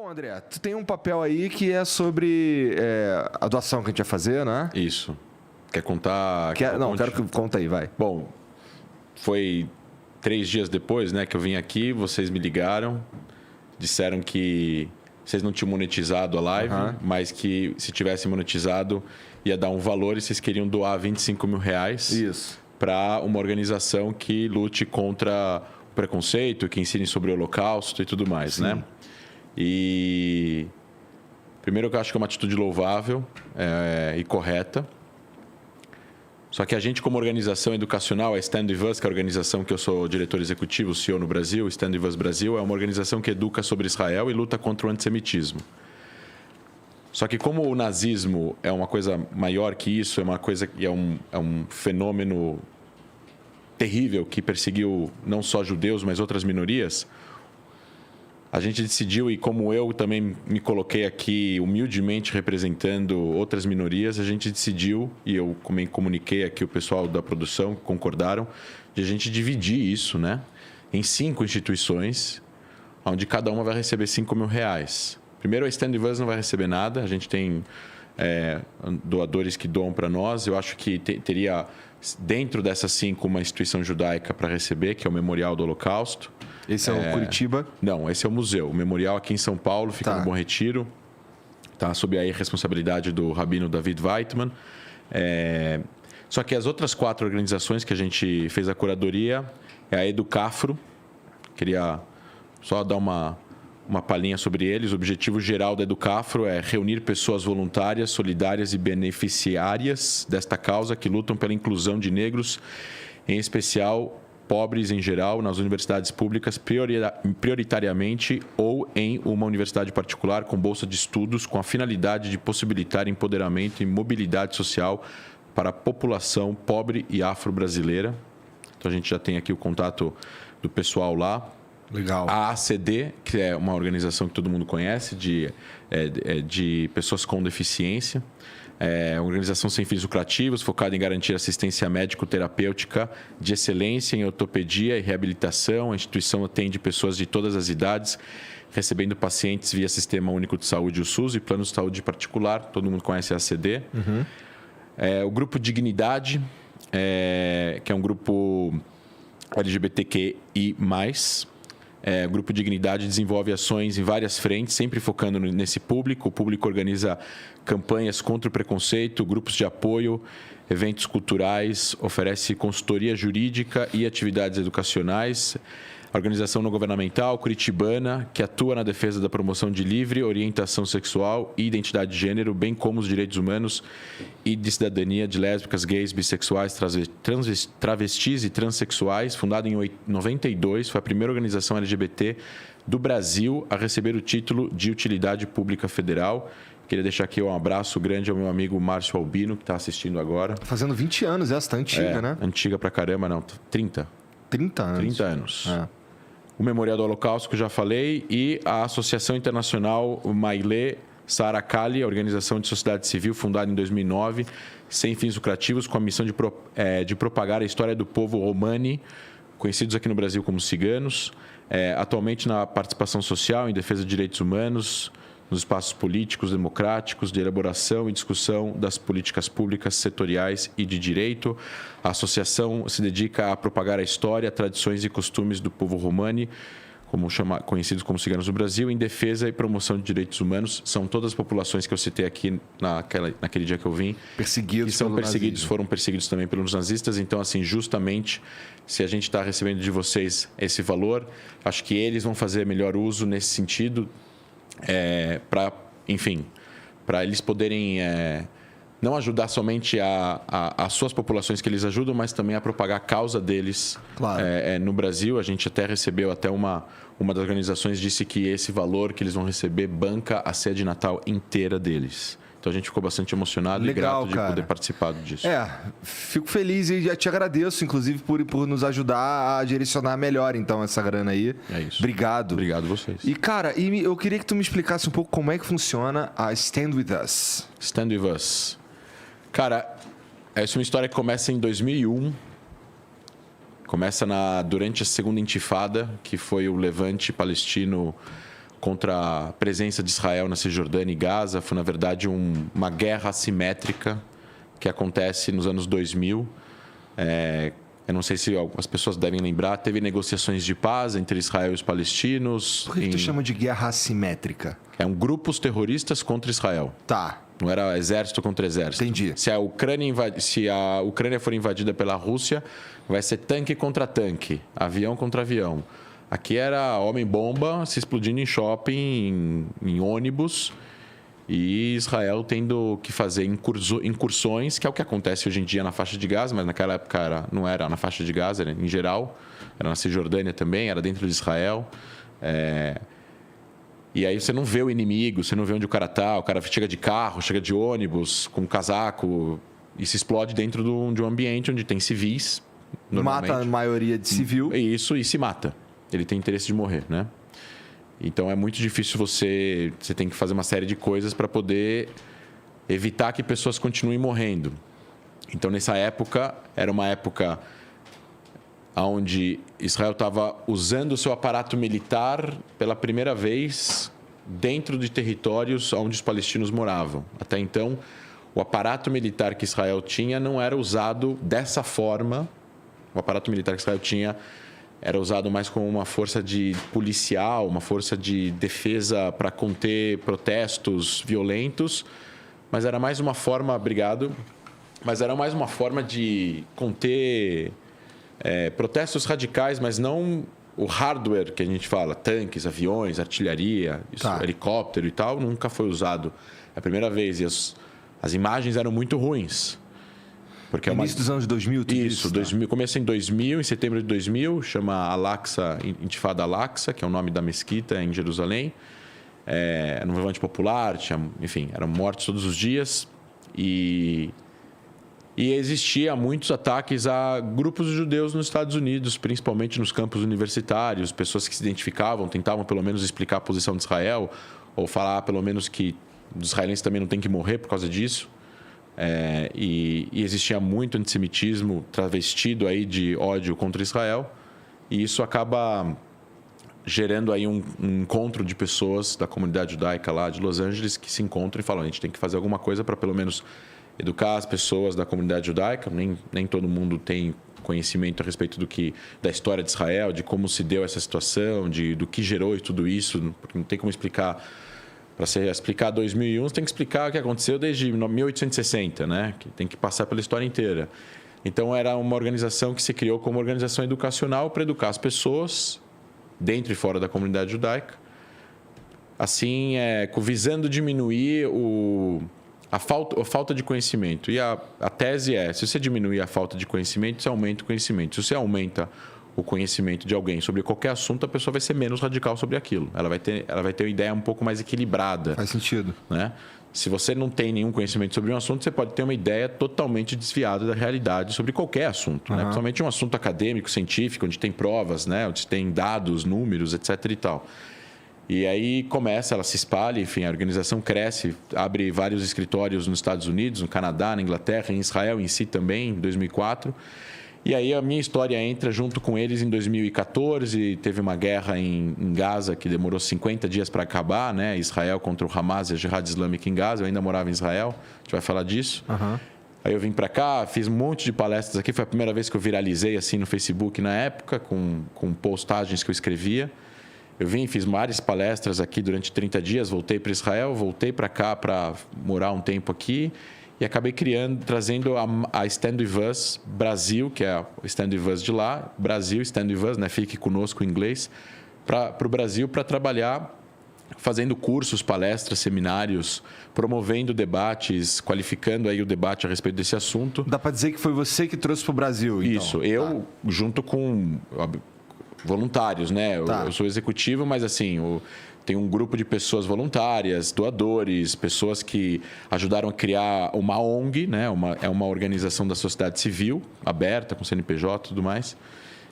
Bom, André, tu tem um papel aí que é sobre a doação que a gente vai fazer, né? Isso. Quer contar? Não, quero que conta aí, vai. Bom, foi 3 dias depois, né, que eu vim aqui, vocês me ligaram, disseram que vocês não tinham monetizado a live, mas que se tivesse monetizado ia dar um valor e vocês queriam doar R$25 mil para uma organização que lute contra o preconceito, que ensine sobre o Holocausto e tudo mais, né? E primeiro eu acho que é uma atitude louvável e correta. Só que a gente, como organização educacional, a Stand With Us, que é a organização que eu sou diretor executivo, CEO no Brasil, Stand With Us Brasil, é uma organização que educa sobre Israel e luta contra o antissemitismo. Só que como o nazismo é uma coisa maior que isso, é uma coisa que é um fenômeno terrível que perseguiu não só judeus, mas outras minorias, a gente decidiu, e como eu também me coloquei aqui humildemente representando outras minorias, a gente decidiu, e eu também comuniquei aqui o pessoal da produção, concordaram, de a gente dividir isso, né, em 5 instituições, onde cada uma vai receber R$5 mil. Primeiro, a Stand With Us não vai receber nada, a gente tem doadores que doam para nós, eu acho que teria dentro dessas 5 uma instituição judaica para receber, que é o Memorial do Holocausto. Esse é o Curitiba? Não, esse é o museu. O memorial aqui em São Paulo, fica no Bom Retiro. Tá sob a responsabilidade do rabino David Weitman. Só que as outras 4 organizações que a gente fez a curadoria é a Educafro. Queria só dar uma palhinha sobre eles. O objetivo geral da Educafro é reunir pessoas voluntárias, solidárias e beneficiárias desta causa que lutam pela inclusão de negros, em especial pobres em geral, nas universidades públicas, prioritariamente ou em uma universidade particular com bolsa de estudos, com a finalidade de possibilitar empoderamento e mobilidade social para a população pobre e afro-brasileira. Então, a gente já tem aqui o contato do pessoal lá. Legal. A ACD, que é uma organização que todo mundo conhece, de pessoas com deficiência. É uma organização sem fins lucrativos, focada em garantir assistência médico-terapêutica de excelência em ortopedia e reabilitação. A instituição atende pessoas de todas as idades, recebendo pacientes via Sistema Único de Saúde, o SUS, e plano de saúde particular. Todo mundo conhece a ACD. O Grupo Dignidade, que é um grupo LGBTQI+. O Grupo Dignidade desenvolve ações em várias frentes, sempre focando nesse público. O público organiza campanhas contra o preconceito, grupos de apoio, eventos culturais, oferece consultoria jurídica e atividades educacionais. A organização não governamental curitibana, que atua na defesa da promoção de livre orientação sexual e identidade de gênero, bem como os direitos humanos e de cidadania de lésbicas, gays, bissexuais, travestis e transexuais. Fundada em 92, foi a primeira organização LGBT do Brasil a receber o título de utilidade pública federal. Queria deixar aqui um abraço grande ao meu amigo Márcio Albino, que está assistindo agora. Fazendo 20 anos, essa tá antiga, né? Antiga pra caramba, não. 30. 30 anos. 30 anos. O Memorial do Holocausto, que eu já falei, e a Associação Internacional Maile Sarakali, organização de sociedade civil fundada em 2009, sem fins lucrativos, com a missão de propagar a história do povo romani, conhecidos aqui no Brasil como ciganos, atualmente na participação social, em defesa de direitos humanos, nos espaços políticos, democráticos, de elaboração e discussão das políticas públicas, setoriais e de direito. A associação se dedica a propagar a história, tradições e costumes do povo romani, conhecidos como ciganos no Brasil, em defesa e promoção de direitos humanos. São todas as populações que eu citei aqui naquele dia que eu vim. Perseguidos, que são perseguidos, foram perseguidos também pelos nazistas. Então, assim, justamente, se a gente está recebendo de vocês esse valor, acho que eles vão fazer melhor uso nesse sentido, para eles poderem não ajudar somente as suas populações que eles ajudam, mas também a propagar a causa deles. Claro. No Brasil. A gente até recebeu, uma das organizações disse que esse valor que eles vão receber banca a ceia de Natal inteira deles. Então a gente ficou bastante emocionado e grato de poder participar disso. Fico feliz e já te agradeço, inclusive, por nos ajudar a direcionar melhor, então, essa grana aí. É isso. Obrigado. Obrigado a vocês. E, cara, eu queria que tu me explicasse um pouco como é que funciona a Stand With Us. Stand With Us. Cara, essa é uma história que começa em 2001. Começa durante a segunda intifada, que foi o levante palestino contra a presença de Israel na Cisjordânia e Gaza. Foi, na verdade, uma guerra assimétrica que acontece nos anos 2000. Eu não sei se algumas pessoas devem lembrar, teve negociações de paz entre Israel e os palestinos. Por que tu chama de guerra assimétrica? Grupos terroristas contra Israel. Tá. Não era exército contra exército. Entendi. Se a Ucrânia for invadida pela Rússia, vai ser tanque contra tanque, avião contra avião. Aqui era homem-bomba se explodindo em shopping, em ônibus, e Israel tendo que fazer incursões, que é o que acontece hoje em dia na faixa de Gaza, mas naquela época não era na faixa de Gaza, era em geral. Era na Cisjordânia também, era dentro de Israel. E aí você não vê o inimigo, você não vê onde o cara chega de carro, chega de ônibus, com um casaco, e se explode dentro de um ambiente onde tem civis. Mata a maioria de civil. Isso, e se mata. Ele tem interesse de morrer, né? Então é muito difícil você tem que fazer uma série de coisas para poder evitar que pessoas continuem morrendo. Então nessa época, era uma época onde Israel estava usando o seu aparato militar pela primeira vez dentro de territórios onde os palestinos moravam. Até então, o aparato militar que Israel tinha não era usado dessa forma. O aparato militar que Israel tinha era usado mais como uma força policial, uma força de defesa para conter protestos violentos, mas era mais uma forma, de conter protestos radicais, mas não o hardware que a gente fala, tanques, aviões, artilharia, helicóptero e tal, nunca foi usado. É a primeira vez, e as imagens eram muito ruins. Porque início dos anos 2000, tudo isso? 2000, começa em 2000, em setembro de 2000, chama Al-Aqsa, Intifada Al-Aqsa, que é o nome da mesquita em Jerusalém. Era um levante popular, enfim, eram mortos todos os dias. E existia muitos ataques a grupos de judeus nos Estados Unidos, principalmente nos campos universitários, pessoas que se identificavam, tentavam pelo menos explicar a posição de Israel, ou falar pelo menos que os israelenses também não têm que morrer por causa disso. E existia muito antissemitismo travestido aí de ódio contra Israel, e isso acaba gerando aí um encontro de pessoas da comunidade judaica lá de Los Angeles que se encontram e falam: a gente tem que fazer alguma coisa para pelo menos educar as pessoas da comunidade judaica. Nem todo mundo tem conhecimento a respeito da história de Israel, de como se deu essa situação, do que gerou e tudo isso, porque não tem como explicar. Para você explicar 2001, você tem que explicar o que aconteceu desde 1860, né? Que tem que passar pela história inteira. Então, era uma organização que se criou como organização educacional para educar as pessoas dentro e fora da comunidade judaica. Assim, visando diminuir a falta de conhecimento. E a tese se você diminuir a falta de conhecimento, você aumenta o conhecimento. Se você aumenta o conhecimento de alguém sobre qualquer assunto, a pessoa vai ser menos radical sobre aquilo. Ela vai ter uma ideia um pouco mais equilibrada. Faz sentido. Né? Se você não tem nenhum conhecimento sobre um assunto, você pode ter uma ideia totalmente desviada da realidade sobre qualquer assunto. Né? Principalmente um assunto acadêmico, científico, onde tem provas, né? Onde tem dados, números, etc. e tal. E aí ela se espalha, enfim, a organização cresce, abre vários escritórios nos Estados Unidos, no Canadá, na Inglaterra, em Israel em si também, em 2004. E aí a minha história entra junto com eles em 2014, teve uma guerra em Gaza que demorou 50 dias para acabar, né? Israel contra o Hamas e a Jihad Islâmica em Gaza. Eu ainda morava em Israel, a gente vai falar disso. Aí eu vim para cá, fiz um monte de palestras aqui, foi a primeira vez que eu viralizei assim no Facebook na época, com postagens que eu escrevia. Eu fiz várias palestras aqui durante 30 dias, voltei para Israel, voltei para cá para morar um tempo aqui. E acabei trazendo a Stand With Us Brasil, que é a Stand With Us de lá, Brasil, Stand With Us, né? Fique conosco em inglês, para o Brasil para trabalhar fazendo cursos, palestras, seminários, promovendo debates, qualificando aí o debate a respeito desse assunto. Dá para dizer que foi você que trouxe para o Brasil, então? Isso, eu junto com voluntários, né? Eu sou executivo, mas assim, tem um grupo de pessoas voluntárias, doadores, pessoas que ajudaram a criar uma ONG, né? É uma organização da sociedade civil, aberta, com CNPJ e tudo mais.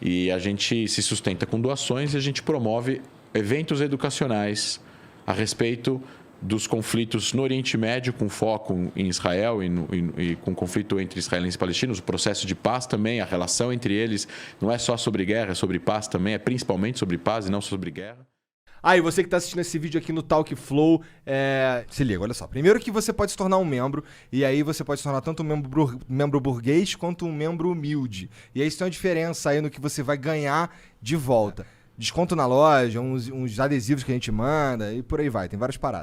E a gente se sustenta com doações e a gente promove eventos educacionais a respeito dos conflitos no Oriente Médio, com foco em Israel e com conflito entre israelenses e palestinos, o processo de paz também, a relação entre eles. Não é só sobre guerra, é sobre paz também, é principalmente sobre paz e não sobre guerra. Ah, e você que tá assistindo esse vídeo aqui no Talk Flow, se liga, olha só. Primeiro que você pode se tornar um membro, e aí você pode se tornar tanto um membro burguês quanto um membro humilde. E aí isso tem uma diferença aí no que você vai ganhar de volta. Desconto na loja, uns adesivos que a gente manda e por aí vai. Tem várias paradas.